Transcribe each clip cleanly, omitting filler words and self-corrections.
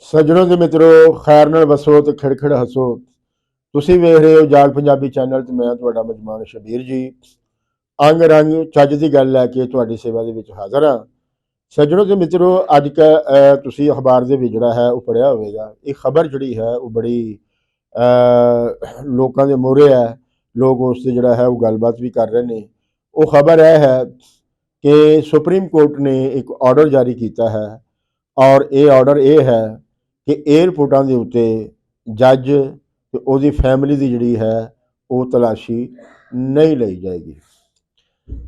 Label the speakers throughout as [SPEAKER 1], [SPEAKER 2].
[SPEAKER 1] ਸੱਜਣੋ ਤੇ ਮਿੱਤਰੋ, ਖੈਰ ਨਾਲ ਵਸੋ ਤੇ ਖਿੜਖਿੜ ਹੱਸੋ। ਤੁਸੀਂ ਵੇਖ ਰਹੇ ਹੋ ਜਾਗ ਪੰਜਾਬੀ ਚੈਨਲ ਤੇ ਮੈਂ ਤੁਹਾਡਾ ਮੇਜ਼ਬਾਨ ਸ਼ਬੀਰ ਜੀ ਅੰਗ ਰੰਗ ਚੱਜ ਦੀ ਗੱਲ ਲੈ ਕੇ ਤੁਹਾਡੀ ਸੇਵਾ ਦੇ ਵਿੱਚ ਹਾਜ਼ਰ ਹਾਂ। ਸੱਜਣੋ ਤੇ ਮਿੱਤਰੋ, ਅੱਜ ਤੁਸੀਂ ਅਖਬਾਰ ਦੇ ਵਿੱਚ ਜਿਹੜਾ ਹੈ ਉਹ ਪੜ੍ਹਿਆ ਹੋਵੇਗਾ। ਇਹ ਖਬਰ ਜਿਹੜੀ ਹੈ ਉਹ ਬੜੀ ਲੋਕਾਂ ਦੇ ਮੂਹਰੇ ਹੈ। ਲੋਕ ਉਸ ਤੇ ਜਿਹੜਾ ਹੈ ਉਹ ਗੱਲਬਾਤ ਵੀ ਕਰ ਰਹੇ ਨੇ। ਉਹ ਖਬਰ ਇਹ ਹੈ ਕਿ ਸੁਪਰੀਮ ਕੋਰਟ ਨੇ ਇੱਕ ਆਰਡਰ ਜਾਰੀ ਕੀਤਾ ਹੈ, ਔਰ ਇਹ ਆਰਡਰ ਇਹ ਹੈ ਕਿ ਏਅਰਪੋਰਟਾਂ ਦੇ ਉੱਤੇ ਜੱਜ ਤੇ ਉਹਦੀ ਫੈਮਿਲੀ ਦੀ ਜਿਹੜੀ ਹੈ ਉਹ ਤਲਾਸ਼ੀ ਨਹੀਂ ਲਈ ਜਾਏਗੀ।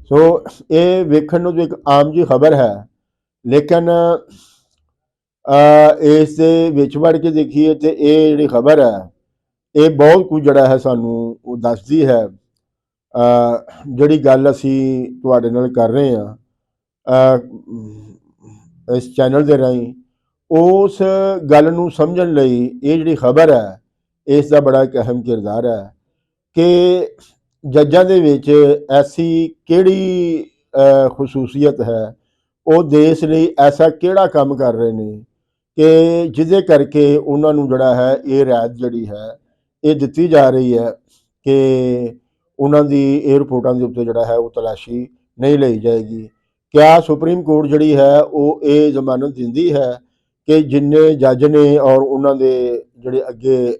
[SPEAKER 1] ਸੋ ਇਹ ਵੇਖਣ ਨੂੰ ਤਾਂ ਇੱਕ ਆਮ ਜੀ ਖਬਰ ਹੈ, ਲੇਕਿਨ ਇਸ ਦੇ ਵਿੱਚ ਵੜ ਕੇ ਦੇਖੀਏ ਤੇ ਇਹ ਜਿਹੜੀ ਖਬਰ ਹੈ ਇਹ ਬਹੁਤ ਕੁਝ ਜਿਹੜਾ ਹੈ ਸਾਨੂੰ ਉਹ ਦੱਸਦੀ ਹੈ। ਜਿਹੜੀ ਗੱਲ ਅਸੀਂ ਤੁਹਾਡੇ ਨਾਲ ਕਰ ਰਹੇ ਹਾਂ ਇਸ ਚੈਨਲ ਦੇ ਰਾਹੀਂ, ਉਸ ਗੱਲ ਨੂੰ ਸਮਝਣ ਲਈ ਇਹ ਜਿਹੜੀ ਖਬਰ ਹੈ ਇਸ ਦਾ ਬੜਾ ਇੱਕ ਅਹਿਮ ਕਿਰਦਾਰ ਹੈ ਕਿ ਜੱਜਾਂ ਦੇ ਵਿੱਚ ਐਸੀ ਕਿਹੜੀ ਖਸੂਸੀਅਤ ਹੈ, ਉਹ ਦੇਸ਼ ਲਈ ਐਸਾ ਕਿਹੜਾ ਕੰਮ ਕਰ ਰਹੇ ਨੇ ਕਿ ਜਿਹਦੇ ਕਰਕੇ ਉਹਨਾਂ ਨੂੰ ਜਿਹੜਾ ਹੈ ਇਹ ਰਿਆਇਤ ਜਿਹੜੀ ਹੈ ਇਹ ਦਿੱਤੀ ਜਾ ਰਹੀ ਹੈ ਕਿ ਉਹਨਾਂ ਦੀ ਏਅਰਪੋਰਟਾਂ ਦੇ ਉੱਤੇ ਜਿਹੜਾ ਹੈ ਉਹ ਤਲਾਸ਼ੀ ਨਹੀਂ ਲਈ ਜਾਏਗੀ। ਕਿਆ ਸੁਪਰੀਮ ਕੋਰਟ ਜਿਹੜੀ ਹੈ ਉਹ ਇਹ ਜ਼ਮਾਨਤ ਦਿੰਦੀ ਹੈ ਕਿ ਜਿੰਨੇ ਜੱਜ ਨੇ ਔਰ ਉਹਨਾਂ ਦੇ ਜਿਹੜੇ ਅੱਗੇ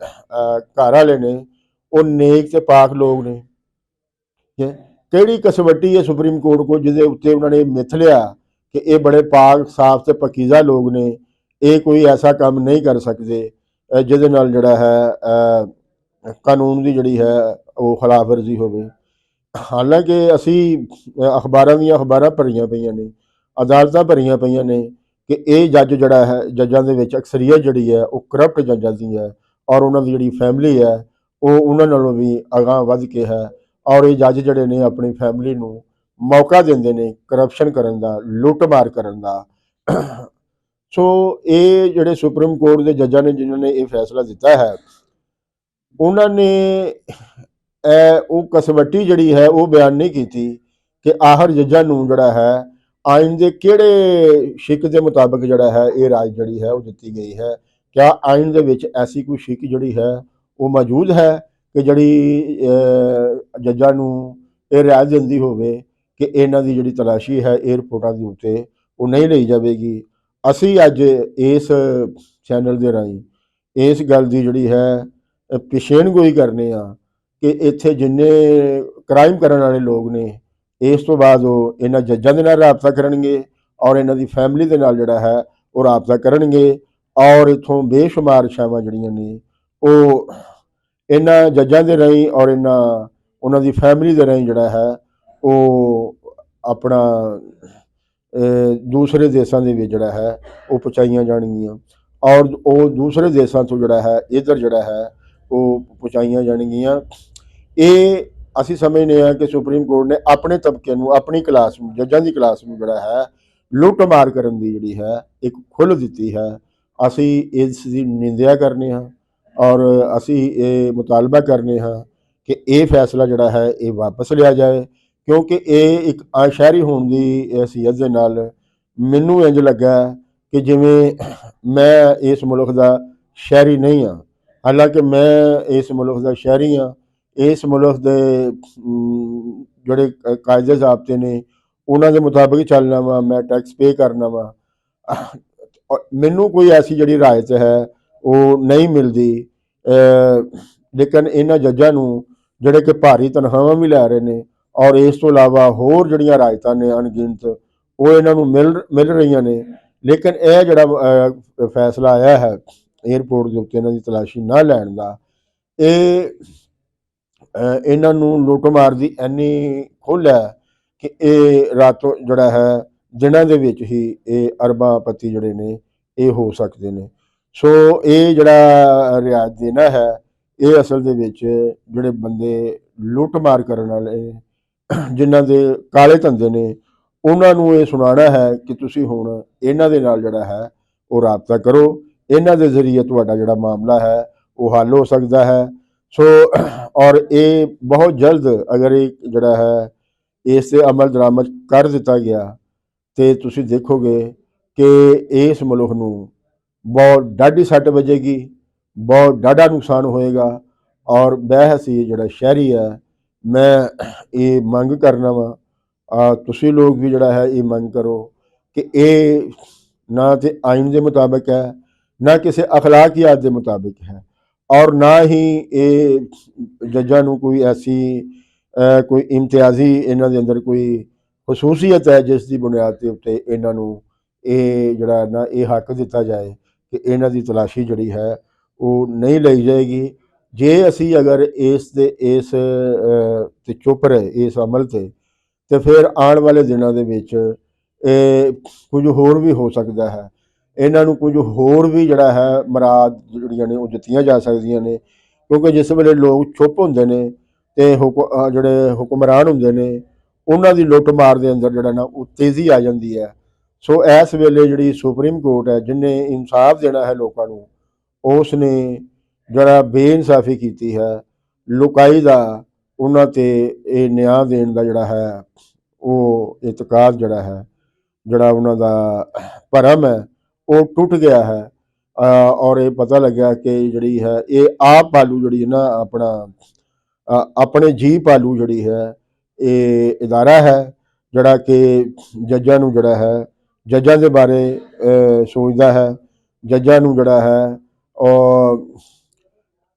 [SPEAKER 1] ਘਰ ਵਾਲੇ ਨੇ ਉਹ ਨੇਕ ਤੇ ਪਾਕ ਲੋਕ ਨੇ? ਕਿਹੜੀ ਕਸਵੱਟੀ ਹੈ ਸੁਪਰੀਮ ਕੋਰਟ ਕੋਲ ਜਿਹਦੇ ਉੱਤੇ ਉਹਨਾਂ ਨੇ ਮਿਥ ਲਿਆ ਕਿ ਇਹ ਬੜੇ ਪਾਕ ਸਾਫ ਤੇ ਪਕੀਜ਼ਾ ਲੋਕ ਨੇ, ਇਹ ਕੋਈ ਐਸਾ ਕੰਮ ਨਹੀਂ ਕਰ ਸਕਦੇ ਜਿਹਦੇ ਨਾਲ ਜਿਹੜਾ ਹੈ ਕਾਨੂੰਨ ਦੀ ਜਿਹੜੀ ਹੈ ਉਹ ਖਿਲਾਫ ਵਰਜ਼ੀ ਹੋਵੇ। ਹਾਲਾਂਕਿ ਅਸੀਂ ਅਖਬਾਰਾਂ ਦੀਆਂ ਅਖਬਾਰਾਂ ਭਰੀਆਂ ਪਈਆਂ ਨੇ, ਅਦਾਲਤਾਂ ਭਰੀਆਂ ਪਈਆਂ ਨੇ ਕਿ ਇਹ ਜੱਜ ਜਿਹੜਾ ਹੈ, ਜੱਜਾਂ ਦੇ ਵਿੱਚ ਅਕਸਰੀਅਤ ਜਿਹੜੀ ਹੈ ਉਹ ਕਰਪਟ ਜੱਜਾਂ ਦੀ ਹੈ, ਔਰ ਉਹਨਾਂ ਦੀ ਜਿਹੜੀ ਫੈਮਿਲੀ ਹੈ ਉਹ ਉਹਨਾਂ ਨਾਲੋਂ ਵੀ ਅਗਾਂਹ ਵੱਧ ਕੇ ਹੈ। ਔਰ ਇਹ ਜੱਜ ਜਿਹੜੇ ਨੇ ਆਪਣੀ ਫੈਮਿਲੀ ਨੂੰ ਮੌਕਾ ਦਿੰਦੇ ਨੇ ਕਰਪਸ਼ਨ ਕਰਨ ਦਾ, ਲੁੱਟ ਮਾਰ ਕਰਨ ਦਾ। ਸੋ ਇਹ ਜਿਹੜੇ ਸੁਪਰੀਮ ਕੋਰਟ ਦੇ ਜੱਜਾਂ ਨੇ ਜਿਨ੍ਹਾਂ ਨੇ ਇਹ ਫੈਸਲਾ ਦਿੱਤਾ ਹੈ, ਉਹਨਾਂ ਨੇ ਉਹ ਕਸਵੱਟੀ ਜਿਹੜੀ ਹੈ ਉਹ ਬਿਆਨ ਨਹੀਂ ਕੀਤੀ ਕਿ ਆਖਰ ਜੱਜਾਂ ਨੂੰ ਜਿਹੜਾ ਹੈ ਆਇਨ ਦੇ ਕਿਹੜੇ ਸ਼ਿਕ ਦੇ ਮੁਤਾਬਕ ਜਿਹੜਾ ਹੈ ਇਹ ਰਾਜ ਜਿਹੜੀ ਹੈ ਉਹ ਦਿੱਤੀ ਗਈ ਹੈ। ਕਿਆ ਆਇਨ ਦੇ ਵਿੱਚ ਐਸੀ ਕੋਈ ਸ਼ਿਕ ਜਿਹੜੀ ਹੈ ਉਹ ਮੌਜੂਦ ਹੈ ਕਿ ਜਿਹੜੀ ਜੱਜਾਂ ਨੂੰ ਇਹ ਰਾਜ ਦਿੰਦੀ ਹੋਵੇ ਕਿ ਇਹਨਾਂ ਦੀ ਜਿਹੜੀ ਤਲਾਸ਼ੀ ਹੈ ਏਅਰਪੋਰਟਾਂ ਦੇ ਉੱਤੇ ਉਹ ਨਹੀਂ ਲਈ ਜਾਵੇਗੀ? ਅਸੀਂ ਅੱਜ ਇਸ ਚੈਨਲ ਦੇ ਰਾਹੀਂ ਇਸ ਗੱਲ ਦੀ ਜਿਹੜੀ ਹੈ ਪੇਸ਼ੇਨਗੋਈ ਕਰਨੇ ਆ ਕਿ ਇੱਥੇ ਜਿੰਨੇ ਕ੍ਰਾਈਮ ਕਰਨ ਵਾਲੇ ਲੋਕ ਨੇ ਇਸ ਤੋਂ ਬਾਅਦ ਉਹ ਇਹਨਾਂ ਜੱਜਾਂ ਦੇ ਨਾਲ ਰਾਬਤਾ ਕਰਨਗੇ ਔਰ ਇਹਨਾਂ ਦੀ ਫੈਮਿਲੀ ਦੇ ਨਾਲ ਜਿਹੜਾ ਹੈ ਉਹ ਰਾਬਤਾ ਕਰਨਗੇ, ਔਰ ਇੱਥੋਂ ਬੇਸ਼ੁਮਾਰ ਛਾਵਾਂ ਜਿਹੜੀਆਂ ਨੇ ਉਹ ਇਹਨਾਂ ਜੱਜਾਂ ਦੇ ਰਾਹੀਂ ਔਰ ਉਹਨਾਂ ਦੀ ਫੈਮਿਲੀ ਦੇ ਰਾਹੀਂ ਜਿਹੜਾ ਹੈ ਉਹ ਆਪਣਾ ਦੂਸਰੇ ਦੇਸ਼ਾਂ ਦੇ ਵਿੱਚ ਜਿਹੜਾ ਹੈ ਉਹ ਪਹੁੰਚਾਈਆਂ ਜਾਣਗੀਆਂ, ਔਰ ਉਹ ਦੂਸਰੇ ਦੇਸ਼ਾਂ ਤੋਂ ਜਿਹੜਾ ਹੈ ਇੱਧਰ ਜਿਹੜਾ ਹੈ ਉਹ ਪਹੁੰਚਾਈਆਂ ਜਾਣਗੀਆਂ। ਇਹ ਅਸੀਂ ਸਮਝਦੇ ਹਾਂ ਕਿ ਸੁਪਰੀਮ ਕੋਰਟ ਨੇ ਆਪਣੇ ਤਬਕੇ ਨੂੰ, ਆਪਣੀ ਕਲਾਸ ਨੂੰ, ਜੱਜਾਂ ਦੀ ਕਲਾਸ ਨੂੰ ਜਿਹੜਾ ਹੈ ਲੁੱਟ ਮਾਰ ਕਰਨ ਦੀ ਜਿਹੜੀ ਹੈ ਇੱਕ ਖੁੱਲ੍ਹ ਦਿੱਤੀ ਹੈ। ਅਸੀਂ ਇਸ ਦੀ ਨਿੰਦਿਆ ਕਰਨੇ ਹਾਂ ਔਰ ਅਸੀਂ ਇਹ ਮੁਤਾਲਬਾ ਕਰਨੇ ਹਾਂ ਕਿ ਇਹ ਫੈਸਲਾ ਜਿਹੜਾ ਹੈ ਇਹ ਵਾਪਸ ਲਿਆ ਜਾਏ, ਕਿਉਂਕਿ ਇਹ ਇੱਕ ਸ਼ਹਿਰੀ ਹੋਣ ਦੀ ਹੈਸੀਅਤ ਦੇ ਨਾਲ ਮੈਨੂੰ ਇੰਝ ਲੱਗਾ ਕਿ ਜਿਵੇਂ ਮੈਂ ਇਸ ਮੁਲਕ ਦਾ ਸ਼ਹਿਰੀ ਨਹੀਂ ਹਾਂ। ਹਾਲਾਂਕਿ ਮੈਂ ਇਸ ਮੁਲਕ ਦਾ ਸ਼ਹਿਰੀ ਹਾਂ। ਇਸ ਮੁਲਕ ਦੇ ਜਿਹੜੇ ਕਾਇਦੇ ਜ਼ਾਬਤੇ ਨੇ ਉਹਨਾਂ ਦੇ ਮੁਤਾਬਿਕ ਚੱਲਣਾ ਵਾ, ਮੈਂ ਟੈਕਸ ਪੇ ਕਰਨਾ ਵਾ। ਮੈਨੂੰ ਕੋਈ ਐਸੀ ਜਿਹੜੀ ਰਾਇਤ ਹੈ ਉਹ ਨਹੀਂ ਮਿਲਦੀ, ਲੇਕਿਨ ਇਹਨਾਂ ਜੱਜਾਂ ਨੂੰ ਜਿਹੜੇ ਕਿ ਭਾਰੀ ਤਨਖਾਹਾਂ ਵੀ ਲੈ ਰਹੇ ਨੇ ਔਰ ਇਸ ਤੋਂ ਇਲਾਵਾ ਹੋਰ ਜਿਹੜੀਆਂ ਰਾਇਤਾਂ ਨੇ ਅਣਗਿਣਤ ਉਹ ਇਹਨਾਂ ਨੂੰ ਮਿਲ ਰਹੀਆਂ ਨੇ, ਲੇਕਿਨ ਇਹ ਜਿਹੜਾ ਫੈਸਲਾ ਆਇਆ ਹੈ ਏਅਰਪੋਰਟ ਦੇ ਉੱਤੇ ਇਹਨਾਂ ਦੀ ਤਲਾਸ਼ੀ ਨਾ ਲੈਣ ਦਾ, ਇਹ ਇਹਨਾਂ ਨੂੰ ਲੁੱਟ ਮਾਰ ਦੀ ਇੰਨੀ ਖੁੱਲ੍ਹ ਹੈ ਕਿ ਇਹ ਰਾਤੋਂ ਜਿਹੜਾ ਹੈ ਦਿਨਾਂ ਦੇ ਵਿੱਚ ਹੀ ਇਹ ਅਰਬਾਂ ਪਤੀ ਜਿਹੜੇ ਨੇ ਇਹ ਹੋ ਸਕਦੇ ਨੇ। ਸੋ ਇਹ ਜਿਹੜਾ ਰਿਆਇਤ ਦੇਣਾ ਹੈ ਇਹ ਅਸਲ ਦੇ ਵਿੱਚ ਜਿਹੜੇ ਬੰਦੇ ਲੁੱਟ ਮਾਰ ਕਰਨ ਵਾਲੇ, ਜਿਨ੍ਹਾਂ ਦੇ ਕਾਲੇ ਧੰਦੇ ਨੇ, ਉਹਨਾਂ ਨੂੰ ਇਹ ਸੁਣਾਉਣਾ ਹੈ ਕਿ ਤੁਸੀਂ ਹੁਣ ਇਹਨਾਂ ਦੇ ਨਾਲ ਜਿਹੜਾ ਹੈ ਉਹ ਰਾਬਤਾ ਕਰੋ, ਇਹਨਾਂ ਦੇ ਜ਼ਰੀਏ ਤੁਹਾਡਾ ਜਿਹੜਾ ਮਾਮਲਾ ਹੈ ਉਹ ਹੱਲ ਹੋ ਸਕਦਾ ਹੈ। ਸੋ ਔਰ ਇਹ ਬਹੁਤ ਜਲਦ ਅਗਰ ਇਹ ਜਿਹੜਾ ਹੈ ਇਸ 'ਤੇ ਅਮਲ ਦਰਾਮਦ ਕਰ ਦਿੱਤਾ ਗਿਆ ਤੇ ਤੁਸੀਂ ਦੇਖੋਗੇ ਕਿ ਇਸ ਮੁਲਕ ਨੂੰ ਬਹੁਤ ਡਾਢੀ ਸੱਟ ਵੱਜੇਗੀ, ਬਹੁਤ ਡਾਢਾ ਨੁਕਸਾਨ ਹੋਏਗਾ। ਔਰ ਬਹਿਸ ਇਹ ਜਿਹੜਾ ਸ਼ਹਿਰੀ ਹੈ, ਮੈਂ ਇਹ ਮੰਗ ਕਰਨਾ ਵਾ, ਤੁਸੀਂ ਲੋਕ ਵੀ ਜਿਹੜਾ ਹੈ ਇਹ ਮੰਗ ਕਰੋ ਕਿ ਇਹ ਨਾ ਤੇ ਆਇਨ ਦੇ ਮੁਤਾਬਕ ਹੈ, ਨਾ ਕਿਸੇ ਅਖਲਾਕੀਆਤ ਦੇ ਮੁਤਾਬਿਕ ਹੈ, ਔਰ ਨਾ ਹੀ ਇਹ ਜੱਜਾਂ ਨੂੰ ਕੋਈ ਐਸੀ ਕੋਈ ਇਮਤਿਆਜ਼ੀ ਇਹਨਾਂ ਦੇ ਅੰਦਰ ਕੋਈ ਖਸੂਸੀਅਤ ਹੈ ਜਿਸ ਦੀ ਬੁਨਿਆਦ ਦੇ ਉੱਤੇ ਇਹਨਾਂ ਨੂੰ ਇਹ ਜਿਹੜਾ ਨਾ ਇਹ ਹੱਕ ਦਿੱਤਾ ਜਾਏ ਕਿ ਇਹਨਾਂ ਦੀ ਤਲਾਸ਼ੀ ਜਿਹੜੀ ਹੈ ਉਹ ਨਹੀਂ ਲਈ ਜਾਏਗੀ। ਜੇ ਅਸੀਂ ਅਗਰ ਇਸ ਤੇ ਚੁੱਪ ਰਹੇ ਇਸ ਅਮਲ ਤੇ ਫਿਰ ਆਉਣ ਵਾਲੇ ਦਿਨਾਂ ਦੇ ਵਿੱਚ ਇਹ ਕੁਝ ਹੋਰ ਵੀ ਹੋ ਸਕਦਾ ਹੈ। ਇਹਨਾਂ ਨੂੰ ਕੁਝ ਹੋਰ ਵੀ ਜਿਹੜਾ ਹੈ ਮੁਰਾਦ ਜਿਹੜੀਆਂ ਨੇ ਉਹ ਦਿੱਤੀਆਂ ਜਾ ਸਕਦੀਆਂ ਨੇ, ਕਿਉਂਕਿ ਜਿਸ ਵੇਲੇ ਲੋਕ ਚੁੱਪ ਹੁੰਦੇ ਨੇ ਤੇ ਜਿਹੜੇ ਹੁਕਮਰਾਨ ਹੁੰਦੇ ਨੇ ਉਹਨਾਂ ਦੀ ਲੁੱਟ ਮਾਰ ਦੇ ਅੰਦਰ ਜਿਹੜਾ ਨਾ ਉਹ ਤੇਜ਼ੀ ਆ ਜਾਂਦੀ ਹੈ। ਸੋ ਇਸ ਵੇਲੇ ਜਿਹੜੀ ਸੁਪਰੀਮ ਕੋਰਟ ਹੈ, ਜਿਹਨੇ ਇਨਸਾਫ ਦੇਣਾ ਹੈ ਲੋਕਾਂ ਨੂੰ, ਉਸ ਨੇ ਜਿਹੜਾ ਬੇਇਨਸਾਫੀ ਕੀਤੀ ਹੈ, ਲੁਕਾਈ ਦਾ ਉਹਨਾਂ ਤੇ ਇਹ ਨਿਆਂ ਦੇਣ ਦਾ ਜਿਹੜਾ ਹੈ ਉਹ ਇਤਕਾਦ ਜਿਹੜਾ ਹੈ, ਜਿਹੜਾ ਉਹਨਾਂ ਦਾ ਭਰਮ ਹੈ ਉਹ ਟੁੱਟ ਗਿਆ ਹੈ। ਔਰ ਇਹ ਪਤਾ ਲੱਗਿਆ ਕਿ ਜਿਹੜੀ ਹੈ ਇਹ ਆਪ ਪਾਲੂ ਜਿਹੜੀ ਨਾ ਆਪਣੇ ਜੀ ਪਾਲੂ ਜਿਹੜੀ ਹੈ ਇਹ ਅਦਾਰਾ ਹੈ, ਜਿਹੜਾ ਕਿ ਜੱਜਾਂ ਨੂੰ ਜਿਹੜਾ ਹੈ ਜੱਜਾਂ ਦੇ ਬਾਰੇ ਸੋਚਦਾ ਹੈ, ਜੱਜਾਂ ਨੂੰ ਜਿਹੜਾ ਹੈ ਔਰ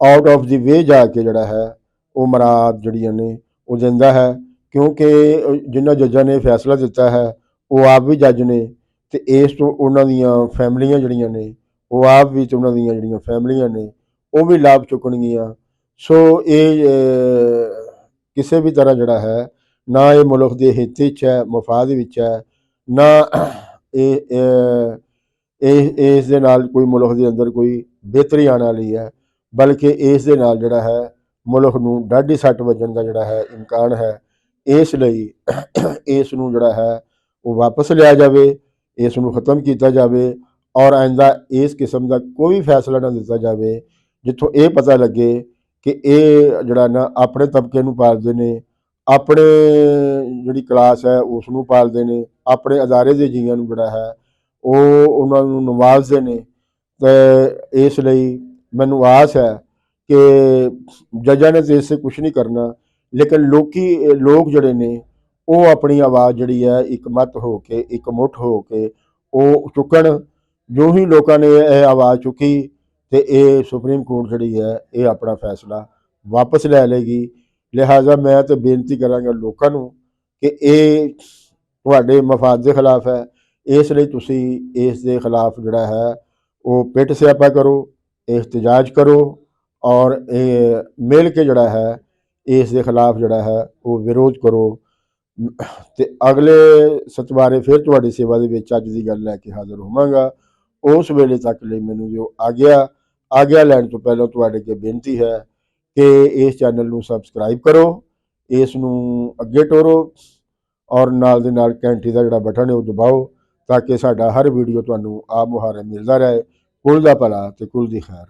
[SPEAKER 1] ਆਊਟ ਆਫ ਦੀ ਵੇ ਜਾ ਕੇ ਜਿਹੜਾ ਹੈ ਉਹ ਮੁਰਾਦ ਜਿਹੜੀਆਂ ਨੇ ਉਹ ਦਿੰਦਾ ਹੈ। ਕਿਉਂਕਿ ਜਿਨ੍ਹਾਂ ਜੱਜਾਂ ਨੇ ਫੈਸਲਾ ਦਿੱਤਾ ਹੈ ਉਹ ਆਪ ਵੀ ਜੱਜ ਨੇ, ਤੇ ਇਸ ਤੋਂ ਉਹਨਾਂ ਦੀਆਂ ਫੈਮਲੀਆਂ ਜਿਹੜੀਆਂ ਨੇ ਉਹ ਆਪ ਵੀ ਤੇ ਉਹਨਾਂ ਦੀਆਂ ਜਿਹੜੀਆਂ ਫੈਮਲੀਆਂ ਨੇ ਉਹ ਵੀ ਲਾਭ ਚੁੱਕਣਗੀਆਂ। ਸੋ ਇਹ ਕਿਸੇ ਵੀ ਤਰ੍ਹਾਂ ਜਿਹੜਾ ਹੈ ਨਾ ਇਹ ਮੁਲਕ ਦੇ ਹਿੱਤ ਵਿੱਚ ਹੈ, ਮਫਾਦ ਵਿੱਚ ਹੈ, ਨਾ ਇਸ ਦੇ ਨਾਲ ਕੋਈ ਮੁਲਕ ਦੇ ਅੰਦਰ ਕੋਈ ਬਿਹਤਰੀ ਆਉਣ ਵਾਲੀ ਹੈ, ਬਲਕਿ ਇਸ ਦੇ ਨਾਲ ਜਿਹੜਾ ਹੈ ਮੁਲਕ ਨੂੰ ਡਾਢੀ ਸੱਟ ਵੱਜਣ ਦਾ ਜਿਹੜਾ ਹੈ ਇਮਕਾਨ ਹੈ। ਇਸ ਲਈ ਇਸ ਨੂੰ ਜਿਹੜਾ ਹੈ ਉਹ ਵਾਪਸ ਲਿਆ ਜਾਵੇ, ਇਸ ਨੂੰ ਖਤਮ ਕੀਤਾ ਜਾਵੇ, ਔਰ ਆਇੰਦਾ ਇਸ ਕਿਸਮ ਦਾ ਕੋਈ ਫੈਸਲਾ ਨਾ ਦਿੱਤਾ ਜਾਵੇ ਜਿੱਥੋਂ ਇਹ ਪਤਾ ਲੱਗੇ ਕਿ ਇਹ ਜਿਹੜਾ ਨਾ ਆਪਣੇ ਤਬਕੇ ਨੂੰ ਪਾਲਦੇ ਨੇ, ਆਪਣੇ ਜਿਹੜੀ ਕਲਾਸ ਹੈ ਉਸ ਨੂੰ ਪਾਲਦੇ ਨੇ, ਆਪਣੇ ਅਦਾਰੇ ਦੇ ਜੀਆਂ ਨੂੰ ਜਿਹੜਾ ਹੈ ਉਹ ਉਹਨਾਂ ਨੂੰ ਨਵਾਜ਼ਦੇ ਨੇ। ਤੇ ਇਸ ਲਈ ਮੈਨੂੰ ਆਸ ਹੈ ਕਿ ਜੱਜਾਂ ਨੇ ਤਾਂ ਇਸ 'ਤੇ ਕੁਛ ਨਹੀਂ ਕਰਨਾ, ਲੇਕਿਨ ਲੋਕ ਜਿਹੜੇ ਨੇ ਉਹ ਆਪਣੀ ਆਵਾਜ਼ ਜਿਹੜੀ ਹੈ ਇੱਕ ਮੱਤ ਹੋ ਕੇ, ਇੱਕ ਮੁੱਠ ਹੋ ਕੇ ਉਹ ਚੁੱਕਣ। ਜੋ ਹੀ ਲੋਕਾਂ ਨੇ ਇਹ ਆਵਾਜ਼ ਚੁੱਕੀ ਤੇ ਇਹ ਸੁਪਰੀਮ ਕੋਰਟ ਜਿਹੜੀ ਹੈ ਇਹ ਆਪਣਾ ਫੈਸਲਾ ਵਾਪਸ ਲੈ ਲਏਗੀ। ਲਿਹਾਜ਼ਾ ਮੈਂ ਤਾਂ ਬੇਨਤੀ ਕਰਾਂਗਾ ਲੋਕਾਂ ਨੂੰ ਕਿ ਇਹ ਤੁਹਾਡੇ ਮਫਾਦ ਦੇ ਖਿਲਾਫ ਹੈ, ਇਸ ਲਈ ਤੁਸੀਂ ਇਸ ਦੇ ਖਿਲਾਫ ਜਿਹੜਾ ਹੈ ਉਹ ਪਿੱਟ ਸਿਆਪਾ ਕਰੋ, ਇhtਜਾਜ ਕਰੋ, ਔਰ ਇਹ ਮਿਲ ਕੇ ਜਿਹੜਾ ਹੈ ਇਸ ਦੇ ਖਿਲਾਫ ਜਿਹੜਾ ਹੈ ਉਹ ਵਿਰੋਧ ਕਰੋ। ਤੇ ਅਗਲੇ ਸਤਵਾਰੇ ਫਿਰ ਤੁਹਾਡੀ ਸੇਵਾ ਦੇ ਵਿੱਚ ਅੱਜ ਦੀ ਗੱਲ ਲੈ ਕੇ ਹਾਜ਼ਰ ਹੋਵਾਂਗਾ। ਉਸ ਵੇਲੇ ਤੱਕ ਲਈ ਮੈਨੂੰ ਜੋ ਆਗਿਆ ਲੈਣ ਤੋਂ ਪਹਿਲਾਂ ਤੁਹਾਡੇ ਅੱਗੇ ਬੇਨਤੀ ਹੈ ਕਿ ਇਸ ਚੈਨਲ ਨੂੰ ਸਬਸਕ੍ਰਾਈਬ ਕਰੋ, ਇਸ ਨੂੰ ਅੱਗੇ ਟੋਰੋ, ਔਰ ਨਾਲ ਦੇ ਨਾਲ ਘੰਟੀ ਦਾ ਜਿਹੜਾ ਬਟਨ ਹੈ ਉਹ ਦਬਾਓ, ਤਾਂ ਕਿ ਸਾਡਾ ਹਰ ਵੀਡੀਓ ਤੁਹਾਨੂੰ ਆਪ ਮੁਹਾਰੇ ਮਿਲਦਾ ਰਹੇ। ਕੁਲ ਦਾ ਭਲਾ ਤੇ ਕੁਲ ਦੀ ਖੈਰ।